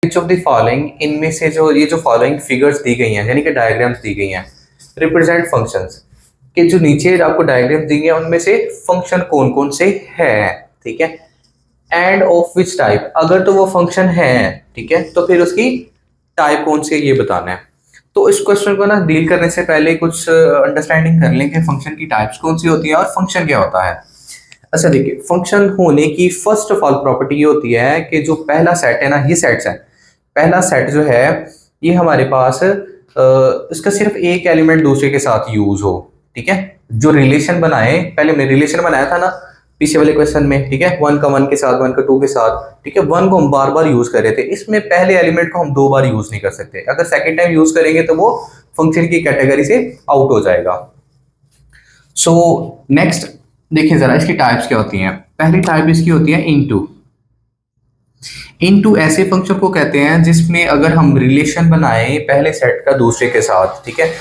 Which of the following, इनमें से जो ये जो फॉलोइंग फिगर्स दी गई हैं यानी कि डायग्राम्स दी गई हैं, रिप्रेजेंट फंक्शंस, कि जो नीचे आपको डायग्राम दी हैं उनमें से फंक्शन कौन कौन से है, ठीक है। एंड ऑफ विच टाइप, अगर तो वो फंक्शन है, ठीक है, तो फिर उसकी टाइप कौन सी है ये बताना है। तो इस क्वेश्चन को ना डील करने से पहले कुछ अंडरस्टैंडिंग कर लें कि फंक्शन की टाइप्स कौन सी होती है और फंक्शन क्या होता है। अच्छा देखिए, फंक्शन होने की फर्स्ट ऑफ ऑल प्रॉपर्टी ये होती है कि जो पहला सेट है ना, ये सेट्स है, पहला सेट जो है ये हमारे पास इसका सिर्फ एक एलिमेंट दूसरे के साथ यूज हो, ठीक है। जो रिलेशन बनाए, पहले हमने रिलेशन बनाया था ना पीछे वाले क्वेश्चन में, ठीक है, वन का वन के साथ, वन का टू के साथ, ठीक है। वन को हम बार बार यूज कर रहे थे, इसमें पहले एलिमेंट को हम दो बार यूज नहीं कर सकते, अगर सेकेंड टाइम यूज करेंगे तो वो फंक्शन की कैटेगरी से आउट हो जाएगा। सो नेक्स्ट देखिए जरा इसकी टाइप्स क्या होती हैं। पहली टाइप इसकी होती है इनटू। इनटू ऐसे फंक्शन को कहते हैं जिसमें अगर हम रिलेशन बनाएं पहले सेट का दूसरे के साथ, ठीक है,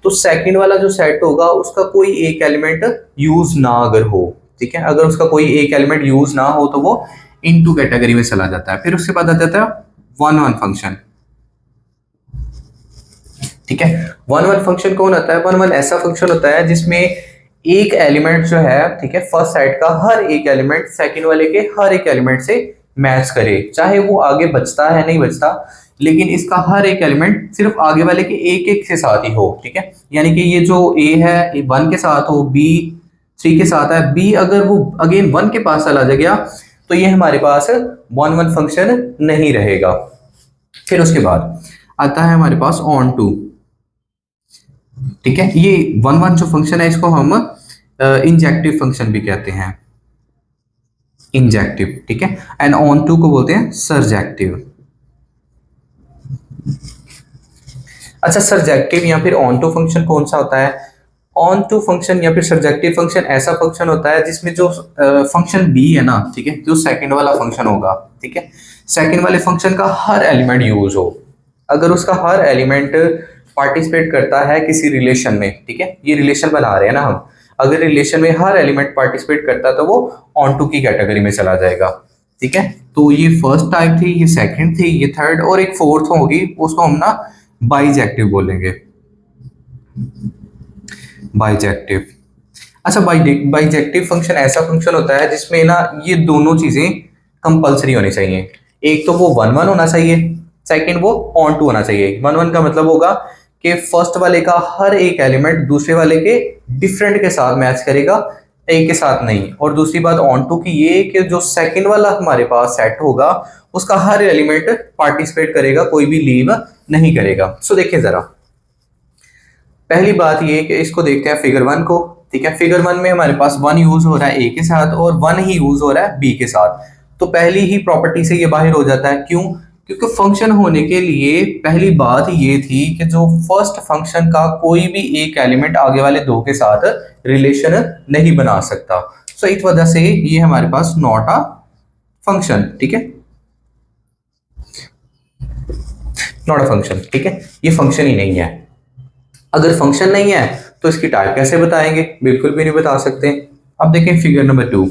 तो सेकंड वाला जो सेट होगा उसका कोई एक एलिमेंट यूज ना अगर हो, ठीक है, अगर उसका कोई एक एलिमेंट यूज ना हो तो वो इनटू कैटेगरी में चला जाता है। फिर उसके बाद आ जाता है वन वन फंक्शन, ठीक है। वन वन फंक्शन कौन होता है? वन वन ऐसा फंक्शन होता है जिसमें एक एलिमेंट जो है, ठीक है, फर्स्ट सेट का हर एक एलिमेंट सेकंड वाले के हर एक एलिमेंट से मैच करे, चाहे वो आगे बचता है नहीं बचता, लेकिन इसका हर एक एलिमेंट सिर्फ आगे वाले के एक एक के साथ ही हो, ठीक है। यानी कि ये जो ए है ये वन के साथ हो, बी थ्री के साथ है, बी अगर वो अगेन वन के पास चला गया तो ये हमारे पास वन वन फंक्शन नहीं रहेगा। फिर उसके बाद आता है हमारे पास ऑन टू, ठीक है। ये वन वन जो फंक्शन है इसको हम इंजेक्टिव फंक्शन भी कहते हैं, इंजेक्टिव, ठीक है। एंड ऑन टू को बोलते हैं सरजेक्टिव। अच्छा, सरजेक्टिव या फिर ऑन टू फंक्शन कौन सा होता है? ऑन टू फंक्शन या फिर सरजेक्टिव फंक्शन ऐसा फंक्शन होता है जिसमें जो फंक्शन बी है ना, ठीक है, जो सेकंड वाला फंक्शन होगा, ठीक है, सेकंड वाले फंक्शन का हर एलिमेंट यूज हो। अगर उसका हर एलिमेंट पार्टिसिपेट करता है किसी रिलेशन में, ठीक है, ये रिलेशन बना रहे हैं ना हम, अगर रिलेशन में हर एलिमेंट पार्टिसिपेट करता है तो वो ऑन टू की कैटेगरी में चला जाएगा, ठीक है। तो ये फर्स्ट टाइप थी, ये सेकंड थी, ये थर्ड, और एक फोर्थ होगी, उसको हम ना बाइजेक्टिव बोलेंगे, बाइजेक्टिव। अच्छा, बाइजेक्टिव फंक्शन ऐसा फंक्शन होता है जिसमें ना ये दोनों चीजें कंपलसरी होनी चाहिए। एक तो वो वन वन होना चाहिए, सेकंड वो ऑन टू होना चाहिए। वन वन का मतलब होगा कि फर्स्ट वाले का हर एक एलिमेंट दूसरे वाले के डिफरेंट के साथ मैच करेगा, एक के साथ नहीं। और दूसरी बात ऑन टू की ये कि जो सेकंड वाला हमारे पास सेट होगा उसका हर एलिमेंट पार्टिसिपेट करेगा, कोई भी लीव नहीं करेगा। सो देखिए जरा, पहली बात ये कि इसको देखते हैं फिगर वन को, ठीक है। फिगर वन में हमारे पास वन यूज हो रहा है ए के साथ और वन ही यूज हो रहा है बी के साथ, तो पहली ही प्रॉपर्टी से ये बाहर हो जाता है। क्यों? क्योंकि फंक्शन होने के लिए पहली बात ये थी कि जो फर्स्ट फंक्शन का कोई भी एक एलिमेंट आगे वाले दो के साथ रिलेशन नहीं बना सकता। सो इस वजह से ये हमारे पास नॉट अ फंक्शन, ठीक है, नॉट अ फंक्शन, ठीक है, ये फंक्शन ही नहीं है। अगर फंक्शन नहीं है तो इसकी टाइप कैसे बताएंगे? बिल्कुल भी नहीं बता सकते। अब देखें figure number two.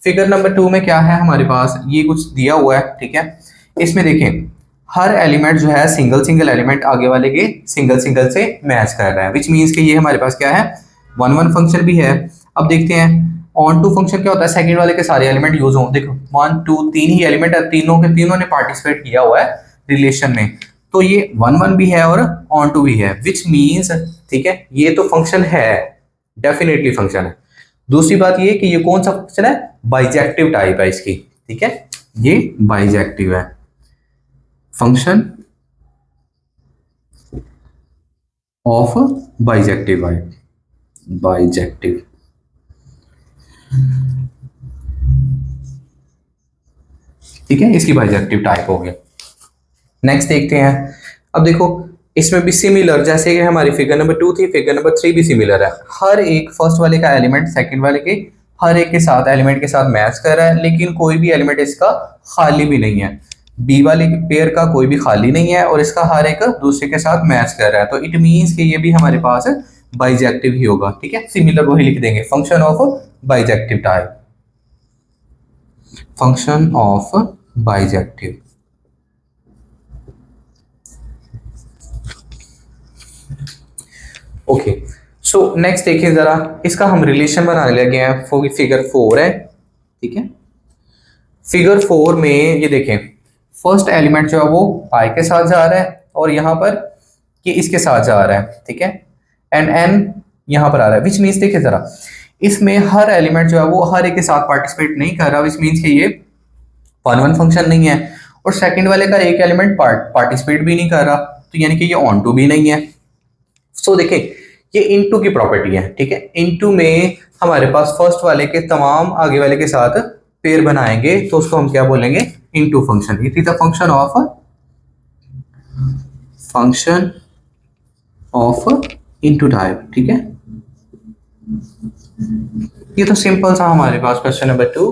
Figure number two में क्या है हमारे पास, ये कुछ दिया हुआ है, ठीक है। इसमें देखें हर एलिमेंट जो है सिंगल सिंगल एलिमेंट आगे वाले के सिंगल सिंगल से मैच कर रहा है, विच मीन्स कि ये हमारे पास क्या है, वन वन फंक्शन भी है। अब देखते हैं ऑन टू फंक्शन क्या होता है, सेकंड वाले के सारे एलिमेंट यूज हों। देखो वन टू तीन ही एलिमेंट है, तीनों के तीनों ने पार्टिसिपेट किया हुआ है रिलेशन में, तो ये वन वन भी है और ऑन टू भी है, विच मीन्स, ठीक है, ये तो फंक्शन है, डेफिनेटली फंक्शन है। दूसरी बात ये कि ये कौन सा फंक्शन है, बाइजेक्टिव टाइप है इसकी, ठीक है, ये बाइजेक्टिव है फंक्शन ऑफ बाइजेक्टिव है, बाइजेक्टिव। ठीक है, इसकी बाइजेक्टिव टाइप हो गया। नेक्स्ट देखते हैं। अब देखो इसमें भी सिमिलर, जैसे कि हमारी फिगर नंबर टू थी, फिगर नंबर थ्री भी सिमिलर है। हर एक फर्स्ट वाले का एलिमेंट सेकंड वाले के हर एक के साथ एलिमेंट के साथ मैच कर रहा है, लेकिन कोई भी एलिमेंट इसका खाली भी नहीं है। बी वाले पेयर का कोई भी खाली नहीं है और इसका हर एक दूसरे के साथ मैच कर रहा है, तो इट मीन्स कि ये भी हमारे पास बाइजेक्टिव ही होगा, ठीक है। सिमिलर वही लिख देंगे, function of bijective type, function of bijective. Okay, so next देखिए जरा, इसका हम रिलेशन बनाने लगे हैं, फिगर 4 है, ठीक है। फिगर 4 में ये देखें, फर्स्ट एलिमेंट जो है वो पाई के साथ जा रहा है और यहाँ पर ये इसके साथ जा रहा है, ठीक है, एंड एन यहाँ पर आ रहा है, विच मीन्स देखिए जरा, इसमें हर एलिमेंट जो है वो हर एक के साथ पार्टिसिपेट नहीं कर रहा, विच मीन्स कि ये वन वन फंक्शन नहीं है, और सेकंड वाले का एक एलिमेंट पार्टिसिपेट भी नहीं कर रहा, तो यानी कि ये ऑन टू भी नहीं है। सो देखें, ये इनटू की प्रॉपर्टी है, ठीक है। इनटू में हमारे पास फर्स्ट वाले के तमाम आगे वाले के साथ पेयर बनाएंगे, तो उसको हम क्या बोलेंगे, into function. It is the function of into type, ठीक है। ये तो सिंपल सा हमारे पास क्वेश्चन नंबर 2